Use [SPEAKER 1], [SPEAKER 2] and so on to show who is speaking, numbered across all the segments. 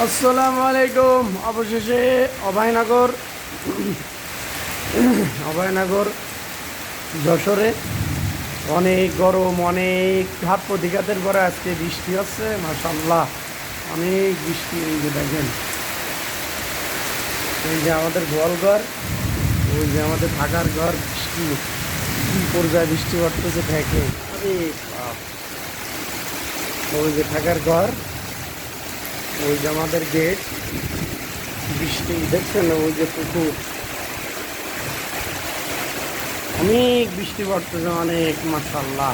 [SPEAKER 1] আসসালামু আলাইকুম। অবশেষে অভয়নগর অভয়নগর যশোরে অনেক গরম, অনেক ঘাত প্রতিঘাতের পরে আজকে বৃষ্টি হচ্ছে। মাশাআল্লাহ, অনেক বৃষ্টি। এই যে দেখেন, এই যে আমাদের গোয়ালঘর, ওই যে আমাদের থাকার ঘর, বৃষ্টি কি পর্যায়ে বৃষ্টি পড়তেছে থেকে। আরে বাপ! ওই যে থাকার ঘর, ওই যে আমাদের গেট, বৃষ্টি দেখছেন, ওই যে পুকুর, অনেক বৃষ্টি পড়তেছে, অনেক। মাশাআল্লাহ,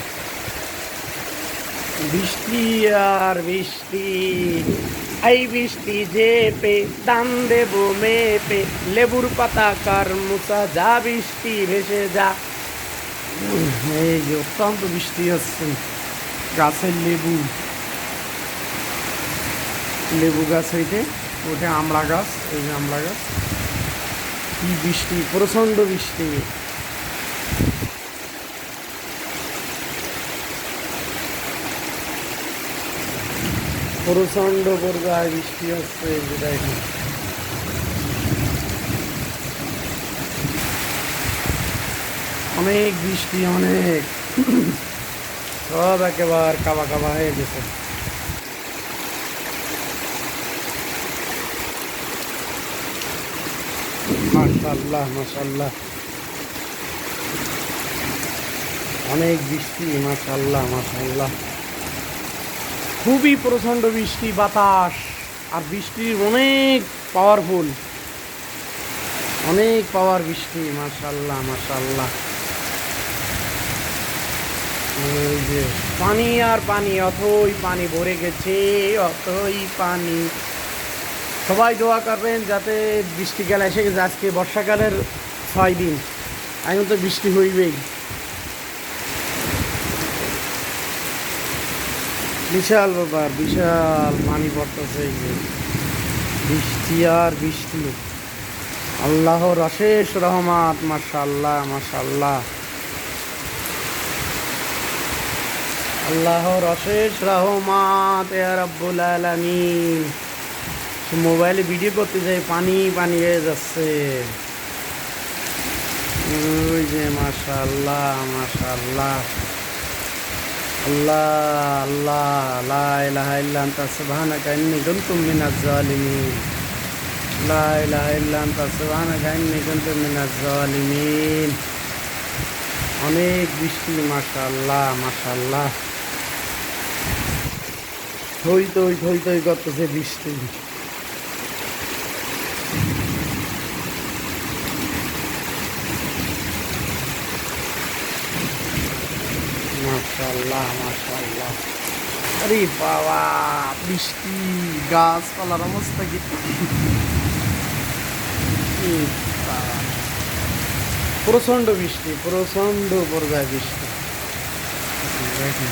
[SPEAKER 1] বৃষ্টি আর বৃষ্টি। এই বৃষ্টি যে পে দান দেব মেপে, লেবুর পাতা কার মুছা যা, বৃষ্টি ভেসে যা। এই যে অত্যন্ত বৃষ্টি হচ্ছে, গাছের লেবু, লেবু গাছ হইতে ওঠে আমড়া গাছ, এই যে আমড়া গাছ। কি বৃষ্টি, প্রচণ্ড বৃষ্টি। প্রচণ্ড পর্যায়ে বৃষ্টি হচ্ছে, যেটা এখন অনেক বৃষ্টি, অনেক। সব একেবারে কাবা কাবা হয়ে গেছে। মাশাআল্লাহ, মাশাআল্লাহ, অনেক বৃষ্টি। মাশাআল্লাহ, মাশাআল্লাহ, খুবই প্রচণ্ড বৃষ্টি, বাতাস আর বৃষ্টি অনেক পাওয়ারফুল, অনেক পাওয়ার বৃষ্টি। মাশাআল্লাহ, মাশাআল্লাহ। ওই যে পানি আর পানি, অথই পানি ভরে গেছে, অথই পানি। সবাই দোয়া করবেন যাতে বৃষ্টিকাল এসে গেছে। আজকে বর্ষাকালের 6 দিন, এখন তো বৃষ্টি হইবেই। বিশাল ব্যাপার, বিশাল পানি পড়তেছে। এই যে বৃষ্টি আর বৃষ্টি, আল্লাহর অশেষ রহমত। মাশাআল্লাহ, মাশাআল্লাহ, আল্লাহর অশেষ রহমত ইয়া রাব্বুল আলামিন। মোবাইলে ভিডিও করতে যাই, পানি পানি হয়ে যাচ্ছে। ওই যে মাশাআল্লাহ, মাশাআল্লাহ, আল্লাহ আল্লাহ, লা ইলাহা ইল্লা আনতা সুবহানাকা ইন্নী কুনতু মিনাজ জালিমিন, লা ইলাহা ইল্লা আনতা সুবহানাকা ইন্নী কুনতু মিনাজ জালিমিন। অনেক বৃষ্টি, মাশাআল্লাহ, মাশাআল্লাহ, থই থই থই থই করতেছে বৃষ্টি। মাশাআল্লাহ, মাশাআল্লাহ। আরে বাবা, বৃষ্টি, গাছপালার অবস্থা কি! বাবা, প্রচণ্ড বৃষ্টি, প্রচণ্ড পর্যায়ে বৃষ্টি। দেখেন।